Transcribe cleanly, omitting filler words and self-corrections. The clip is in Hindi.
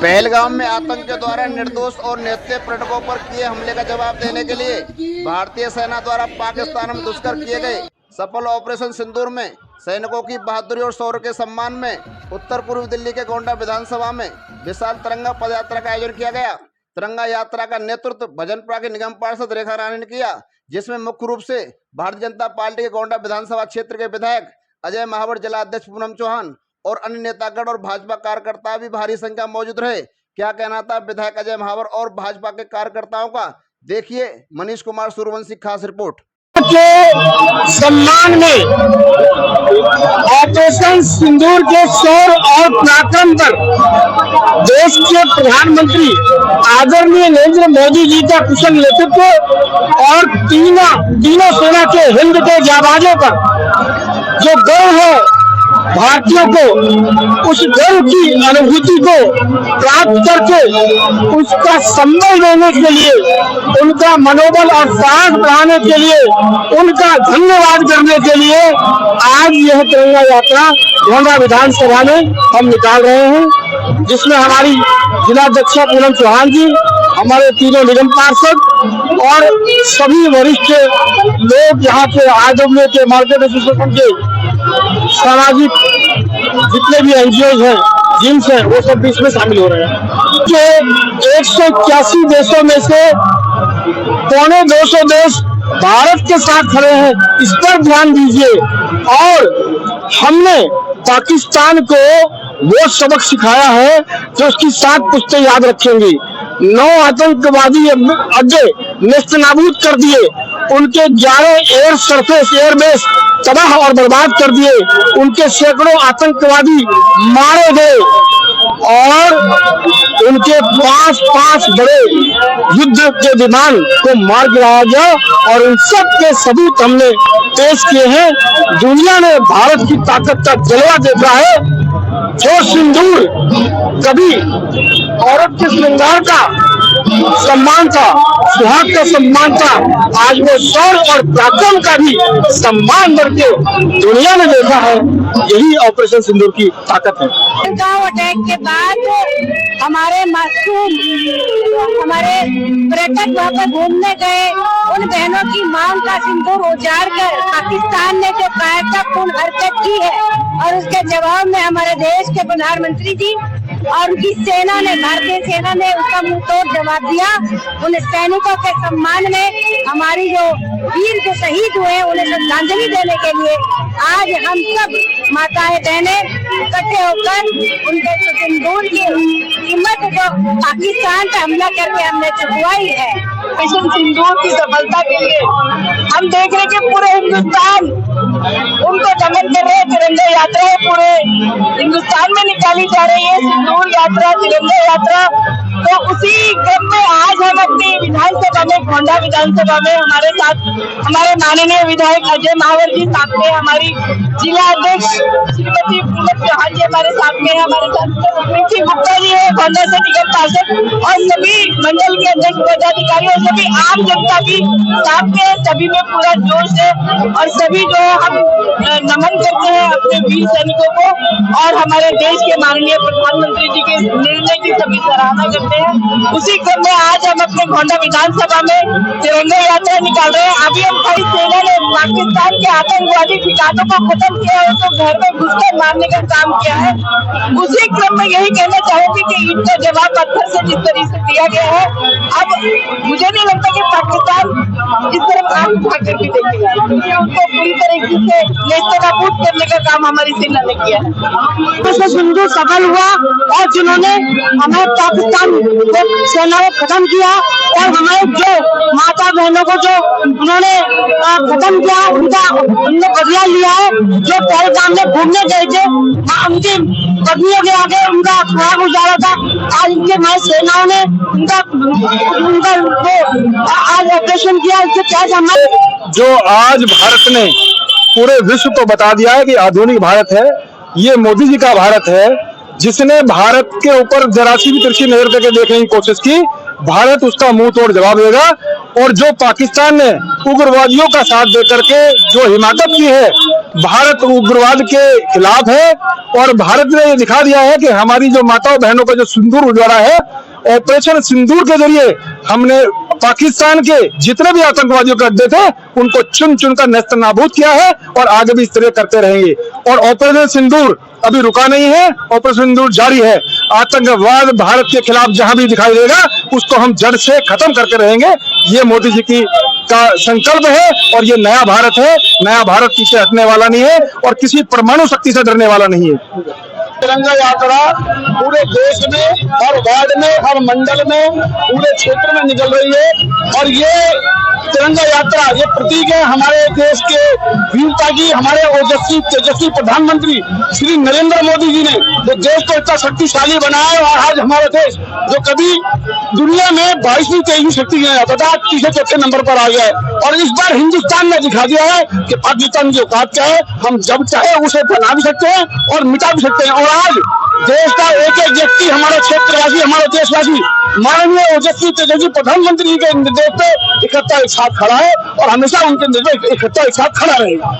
पहलगाम में आतंक के द्वारा निर्दोष और निहत्थे पर्यटकों पर किए हमले का जवाब देने के लिए भारतीय सेना द्वारा पाकिस्तान में घुसकर किए गए सफल ऑपरेशन सिंदूर में सैनिकों की बहादुरी और शौर्य के सम्मान में उत्तर पूर्व दिल्ली के गोंडा विधानसभा में विशाल तिरंगा पदयात्रा का आयोजन किया गया। तिरंगा यात्रा का नेतृत्व भजनपुरा के निगम पार्षद रेखा रानी ने किया, जिसमें मुख्य रूप से भारतीय जनता पार्टी के गोंडा विधानसभा क्षेत्र के विधायक अजय महावर, जिला अध्यक्ष पूनम चौहान और अन्य नेतागण और भाजपा कार्यकर्ता भी भारी संख्या मौजूद रहे। क्या कहना था विधायक अजय महावर और भाजपा के कार्यकर्ताओं का, देखिए मनीष कुमार सूर्यवंशी खास रिपोर्ट। के सम्मान में ऑपरेशन सिंदूर के शौर्य और पराक्रम पर देश के प्रधानमंत्री आदरणीय नरेंद्र मोदी जी का कुशल नेतृत्व और तीनों सेना के हिंद के जाबाजों का जो गर्व है भारतीयों को, उस गर्व की अनुभूति को प्राप्त करके उसका संबल देने के लिए, उनका मनोबल और साहस बढ़ाने के लिए, उनका धन्यवाद करने के लिए आज यह तिरंगा यात्रा गोंडा विधानसभा में हम निकाल रहे हैं, जिसमें हमारी जिलाध्यक्ष पूनम चौहान जी, हमारे तीनों निगम पार्षद और सभी वरिष्ठ लोग यहाँ के आरडब्ल्यू के मार्केट एसोसिएशन के सामाजिक जितने भी एनजीओ हैं, जिम्स हैं, वो सब भी इसमें शामिल हो रहे हैं। जो 181 देशों में से 250 देश भारत के साथ खड़े हैं, इस पर ध्यान दीजिए। और हमने पाकिस्तान को वो सबक सिखाया है जो उसकी 7 पुश्तें याद रखेंगी। 9 आतंकवादी अड्डे नेस्तनाबूद कर दिए, उनके 11 एयर सरफेस एयरबेस तबाह और बर्बाद कर दिए, उनके सैकड़ों आतंकवादी मारे गए और उनके 5 बड़े युद्ध के विमान को मार गिराया गया और उन सब के सबूत हमने पेश किए हैं। दुनिया ने भारत की ताकत का जलवा देखा है। जो सिंदूर कभी औरत के श्रृंगार का सम्मान था, सुहाग का सम्मान था, आज वो शौर्य और पराक्रम का भी सम्मान करके दुनिया ने देखा है। यही ऑपरेशन सिंदूर की ताकत है। गांव अटैक के बाद हमारे मासूम हमारे पर्यटक वहाँ पर घूमने गए, उन बहनों की मांग का सिंदूर उजाड़ कर पाकिस्तान ने जो कायरतापूर्ण हरकत की है और उसके जवाब में हमारे देश के प्रधानमंत्री जी और उनकी सेना ने, भारतीय सेना ने उसका मुंह तोड़ जवाब दिया। उन सैनिकों के सम्मान में हमारी जो वीर जो शहीद हुए उन्हें श्रद्धांजलि देने के लिए आज हम सब माताएं बहनें इकट्ठे होकर उनके सिंदूर की कीमत जो पाकिस्तान पे हमला करके हमने चुकवाई है, ऑपरेशन सिंदूर की सफलता के लिए हम देख रहे कि पूरे हिंदुस्तान उनको नमन कर रहे हैं। तिरंगा यात्रा पूरे हिंदुस्तान में निकाली जा रही है, सिंदूर यात्रा, तिरंगा यात्रा। तो उसी क्रम में आज हम अपनी विधानसभा में, गोंडा विधानसभा में हमारे साथ हमारे माननीय विधायक अजय महावर जी साथ में, हमारी जिला अध्यक्ष श्रीमती पूनम चौहान जी हमारे साथ में, हमारे साथ रिंकी गुप्ता जी है गोंडा से निगम पार्षद और सभी मंडल के अध्यक्ष पदाधिकारी और सभी आम जनता भी साथ में, सभी में पूरा जोश है और सभी जो हम नमन करते हैं अपने वीर सैनिकों को और हमारे देश के माननीय प्रधानमंत्री जी के निर्णय की सभी सराहना करते हैं। उसी क्रम में आज हम अपने गोंडा विधानसभा में तिरंगा यात्रा निकाल रहे हैं। अभी हमारी सेना ने पाकिस्तान के आतंकवादी ठिकानों को खत्म किया है, तो घर में घुसकर मारने का काम किया है। उसी क्रम में यही कहना चाहूंगी कि ईद का जवाब पत्थर से जिस तरीके से दिया गया है, अब मुझे नहीं लगता कि पाकिस्तान इस तरफ आंख उठा कर भी देखेगा। उनको पूरी तरीके से नेस्तनाबूद करने का काम हमारी सेना ने किया है। सिंदूर सफल हुआ और जिन्होंने हमारे पाकिस्तान को सेना को खत्म किया और हमारे जो माता बहनों को जो उन्होंने खत्म किया, उनने बदला लिया है। जो पहलगाम में घूमने गए थे, उनकी पत्नियों के आगे उनका सुहाग उजाड़ा था, आज इनके हमारी सेनाओं ने उनका आज ऑपरेशन किया। इसके तहत हमारे जो आज भारत ने पूरे विश्व को बता दिया है कि आधुनिक भारत है, ये मोदी जी का भारत है, जिसने भारत के ऊपर जरा सी भी तिरछी नजर करके देखने की कोशिश की, भारत उसका मुंह तोड़ जवाब देगा। और जो पाकिस्तान ने उग्रवादियों का साथ देकर के जो हिमाकत की है, भारत उग्रवाद के खिलाफ है और भारत ने ये दिखा दिया है कि हमारी जो माताओं बहनों का जो सिंदूर उजाड़ा है, ऑपरेशन सिंदूर के जरिए हमने पाकिस्तान के जितने भी आतंकवादियों के अड्डे थे उनको चुन चुनकर नेस्त नाबूद किया है और आगे भी इस तरह करते रहेंगे। और ऑपरेशन सिंदूर अभी रुका नहीं है, ऑपरेशन सिंदूर जारी है। आतंकवाद भारत के खिलाफ जहां भी दिखाई देगा उसको हम जड़ से खत्म करके रहेंगे। ये मोदी जी की का संकल्प है और ये नया भारत है। नया भारत पीछे हटने वाला नहीं है और किसी परमाणु शक्ति से डरने वाला नहीं है। तिरंगा यात्रा पूरे देश में, हर वार्ड में, हर मंडल में, पूरे क्षेत्र में निकल रही है और ये तिरंगा यात्रा ये प्रतीक है हमारे देश के वीरता की। हमारे ओजस्वी तेजस्वी प्रधानमंत्री श्री नरेंद्र मोदी जी ने जो देश को इतना शक्तिशाली बनाया और आज हमारा देश जो कभी दुनिया में 22वीं 23वीं शक्ति नहीं आता था, तीसरे चौथे नंबर पर आ गया है। और इस बार हिंदुस्तान ने दिखा दिया है कि पाकिस्तान की औकात क्या है। हम जब चाहे उसे बना भी सकते हैं और मिटा भी सकते हैं। और आज देश का एक एक व्यक्ति, हमारा क्षेत्रवासी, हमारा देशवासी माननीय ओजस्वी तेजस्वी प्रधानमंत्री के निर्देश पे इकट्ठा एक साथ खड़ा है और हमेशा उनके निर्देश इकट्ठा एक साथ खड़ा रहेगा।